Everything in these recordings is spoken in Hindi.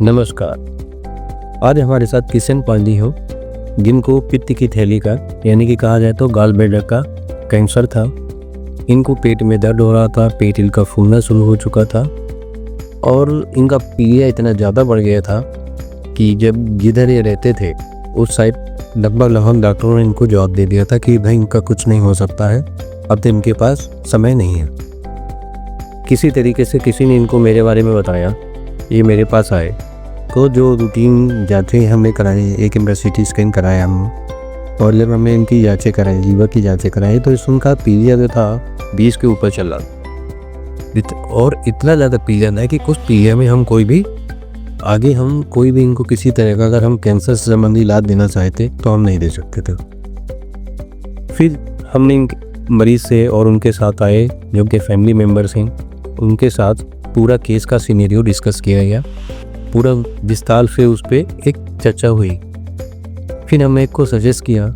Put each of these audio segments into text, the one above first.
नमस्कार। आज हमारे साथ किशन पांडी हो, जिनको पित्त की थैली का यानी कि कहा जाए तो गॉल ब्लैडर का कैंसर था। इनको पेट में दर्द हो रहा था, पेट इनका फूलना शुरू हो चुका था और इनका पीलिया इतना ज़्यादा बढ़ गया था कि जब जिधर ये रहते थे उस साइड लगभग डॉक्टरों ने इनको जवाब दे दिया था कि भाई इनका कुछ नहीं हो सकता है, अब तो इनके पास समय नहीं है। किसी तरीके से किसी ने इनको मेरे बारे में बताया, ये मेरे पास आए तो जो रूटीन जाँचें हमने कराई, एक CT स्कैन कराया हम, और जब हमने इनकी जाँचें कराई, लीवर की जाँचें कराई, तो इनका पीलिया जो था 20 के ऊपर चल रहा था और इतना ज़्यादा पीलिया था कि कुछ पीलिया में हम कोई भी आगे हम कोई भी इनको किसी तरह का अगर हम कैंसर से संबंधी इलाज देना चाहते तो हम नहीं दे सकते थे। फिर हमने इन मरीज़ से और उनके साथ आए जो उनके फैमिली मेम्बर्स हैं, उनके साथ पूरा केस का सिनेरियो डिस्कस किया गया, पूरा विस्तार से उस पर एक चर्चा हुई। फिर हमने एक को सजेस्ट किया,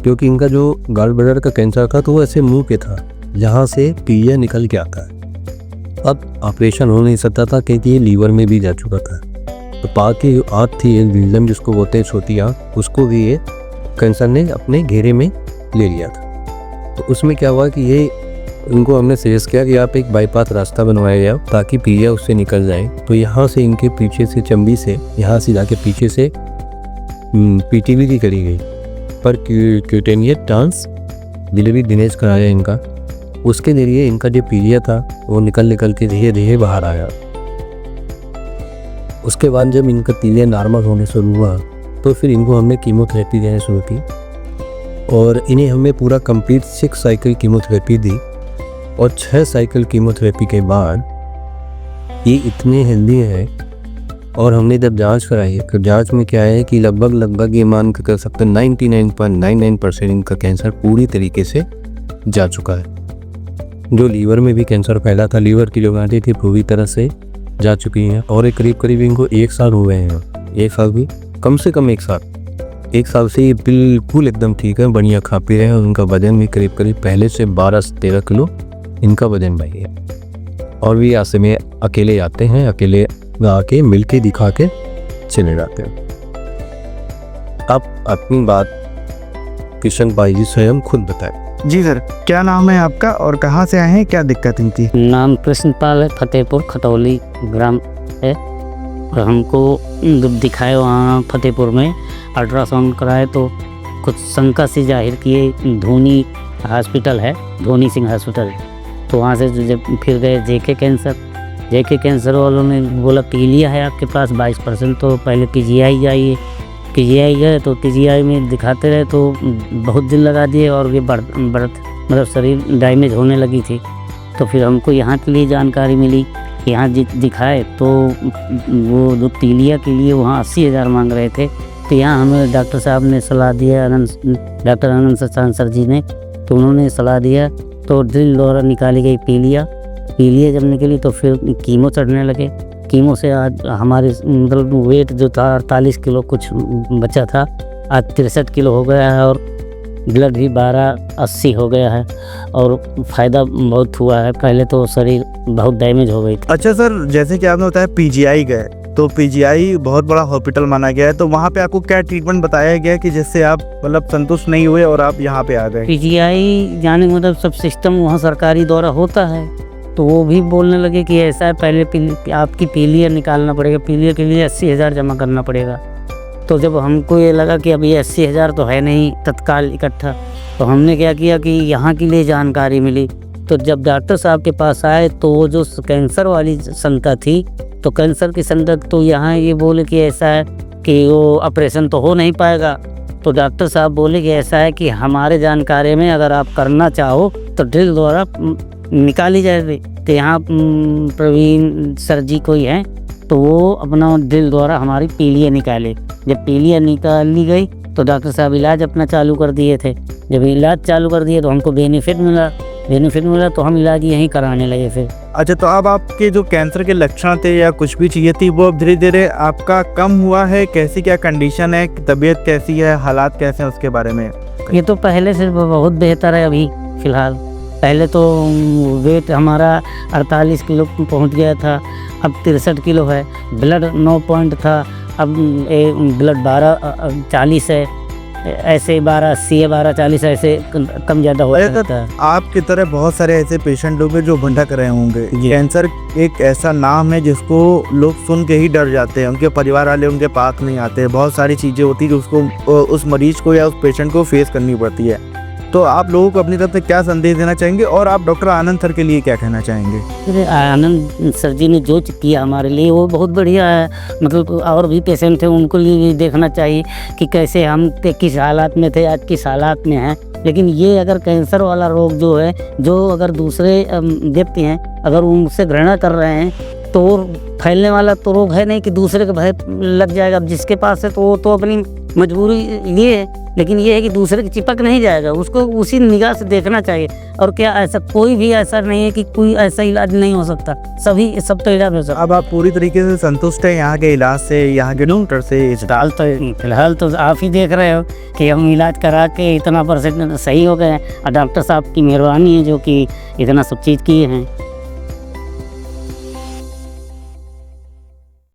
क्योंकि इनका जो गॉल ब्लैडर का कैंसर था तो वो ऐसे मुंह पे था जहाँ से पीलिया निकल के आता है। अब ऑपरेशन हो नहीं सकता था क्योंकि ये लीवर में भी जा चुका था। तो पाक की आँख थी, एक विल्जम जिसको बोलते हैं छोटी आँख, उसको भी ये कैंसर ने अपने घेरे में ले लिया था। तो उसमें क्या हुआ कि ये उनको हमने सजेस्ट किया कि आप एक बाईपास रास्ता बनवाया जाए ताकि पीलिया उससे निकल जाए। तो यहाँ से इनके पीछे से चंबी से यहाँ से जाके पीछे से PTV की करी गई, पर क्यूटेनियस ट्रांस डिलीवरी दिनेश कराया इनका। उसके जरिए इनका जो पीलिया था वो निकल के धीरे धीरे बाहर आया। उसके बाद जब इनका पीलिया नॉर्मल होने शुरू हुआ तो फिर इनको हमने कीमोथेरेपी देना शुरू की और इन्हें हमने पूरा कंप्लीट 6 साइकिल कीमोथेरेपी दी। और 6 साइकिल कीमोथेरेपी के बाद ये इतने हेल्दी है। और हमने जब जांच कराई तो जांच में क्या है कि लगभग ये मान कर सकते हैं 99.99% इनका कैंसर पूरी तरीके से जा चुका है। जो लीवर में भी कैंसर फैला था, लीवर की जो गांठें थी पूरी तरह से जा चुकी हैं और एक करीब इनको 1 साल हो गए हैं। 1 साल भी कम से कम 1 साल से ये बिल्कुल एकदम ठीक है, बढ़िया खा पी रहे हैं और उनका वजन भी करीब पहले से 12 से 13 किलो इनका वजन भाई है। और भी ऐसे में अकेले आते हैं, अकेले आके मिल के दिखा के चले जाते हैं। आप अपनी बात किशन भाई जी स्वयं खुद बताएं। जी सर, क्या नाम है आपका और कहाँ से आए हैं, क्या दिक्कत थी? नाम कृष्णपाल है, फतेहपुर खटौली ग्राम है। और हमको जब दिखाए वहाँ फतेहपुर में अल्ट्रासाउंड कराए तो कुछ शंका से जाहिर किए। धोनी हॉस्पिटल है, धोनी सिंह हॉस्पिटल, तो वहाँ से जब फिर गए जेके कैंसर वालों ने बोला पीलिया है आपके पास 22%, तो पहले PGI जाइए। PGI गए तो PGI में दिखाते रहे तो बहुत दिन लगा दिए और ये बढ़ मतलब शरीर डैमेज होने लगी थी। तो फिर हमको यहाँ के लिए जानकारी मिली, यहाँ दिखाए तो वो जो पीलिया के लिए वहाँ 80,000 मांग रहे थे। तो यहाँ हमें डॉक्टर साहब ने सलाह दिया, डॉक्टर आनंद सचान सर जी ने, तो उन्होंने सलाह दिया तो ड्रिल द्वारा निकाली गई पीलिया जब निकली तो फिर कीमो चढ़ने लगे। कीमो से आज हमारे मतलब वेट जो था 48 किलो कुछ बचा था, आज 63 किलो हो गया है और ब्लड भी 1280 हो गया है और फ़ायदा बहुत हुआ है। पहले तो शरीर बहुत डैमेज हो गई थी। अच्छा सर, जैसे कि आपने बताया PGI गए, तो PGI बहुत बड़ा हॉस्पिटल माना गया है, तो वहाँ पे आपको क्या ट्रीटमेंट बताया गया कि जिससे आप मतलब संतुष्ट नहीं हुए और आप यहाँ पे आ गए? PGI जाने मतलब सब सिस्टम वहाँ सरकारी द्वारा होता है, तो वो भी बोलने लगे कि ऐसा है, पहले आपकी पीलिया निकालना पड़ेगा, पीलिया के लिए 80,000 जमा करना पड़ेगा। तो जब हमको ये लगा कि अब ये 80,000 तो है नहीं तत्काल इकट्ठा, तो हमने क्या किया कि यहाँ के लिए जानकारी मिली। तो जब डॉक्टर साहब के पास आए तो वो जो कैंसर वाली शंका थी, तो कैंसर की शंका तो यहाँ ये बोले कि ऐसा है कि वो ऑपरेशन तो हो नहीं पाएगा। तो डॉक्टर साहब बोले कि ऐसा है कि हमारे जानकारी में अगर आप करना चाहो तो ड्रिल द्वारा निकाली जाएगी। तो यहाँ प्रवीण सर जी कोई हैं, तो वो अपना ड्रिल द्वारा हमारी पीलिया निकाले। जब पीलिया निकाली गई तो डॉक्टर साहब इलाज अपना चालू कर दिए थे। जब इलाज चालू कर दिए तो हमको बेनिफिट मिला तो हम इलाज यहीं कराने लगे फिर। अच्छा, तो अब आपके जो कैंसर के लक्षण थे या कुछ भी चीज़ें थी वो अब धीरे धीरे आपका कम हुआ है? कैसी क्या कंडीशन है, तबीयत कैसी है, हालात कैसे हैं, उसके बारे में? ये तो पहले से बहुत बेहतर है अभी फ़िलहाल। पहले तो वेट हमारा 48 किलो पहुंच गया था, अब 63 किलो है। ब्लड 9 पॉइंट था, अब ब्लड 1240 है, ऐसे 1280 है, 1240 ऐसे कम ज़्यादा हो सकता है। आपकी तरह बहुत सारे ऐसे पेशेंट होंगे जो भटक रहे होंगे। कैंसर एक ऐसा नाम है जिसको लोग सुन के ही डर जाते हैं, उनके परिवार वाले उनके पास नहीं आते। बहुत सारी चीज़ें होती है जो उसको उस मरीज को या उस पेशेंट को फेस करनी पड़ती है। तो आप लोगों को अपनी तरफ से क्या संदेश देना चाहेंगे और आप डॉक्टर आनंद सर के लिए क्या कहना चाहेंगे? अरे आनंद सर जी ने जो किया हमारे लिए वो बहुत बढ़िया है। मतलब और भी पेशेंट थे, उनको लिए भी देखना चाहिए कि कैसे हम किस हालात में थे, आज किस हालात में हैं। लेकिन ये अगर कैंसर वाला रोग जो है, जो अगर दूसरे व्यक्ति हैं अगर उनसे घृणा कर रहे हैं तो वो फैलने वाला तो रोग है नहीं कि दूसरे के भय लग जाएगा। अब जिसके पास है तो वो तो अपनी मजबूरी लिए है, लेकिन ये है कि दूसरे की चिपक नहीं जाएगा, उसको उसी निगाह से देखना चाहिए। और क्या ऐसा कोई भी ऐसा नहीं है कि कोई ऐसा इलाज नहीं हो सकता, सब तो इलाज हो सकता। अब आप पूरी तरीके से संतुष्ट हैं यहाँ के इलाज से, यहाँ के डॉक्टर से? फिलहाल तो आप ही देख रहे हो कि हम इलाज करा के इतना % सही हो गए हैं, और डॉक्टर साहब की मेहरबानी है जो कि इतना सब चीज़ किए हैं।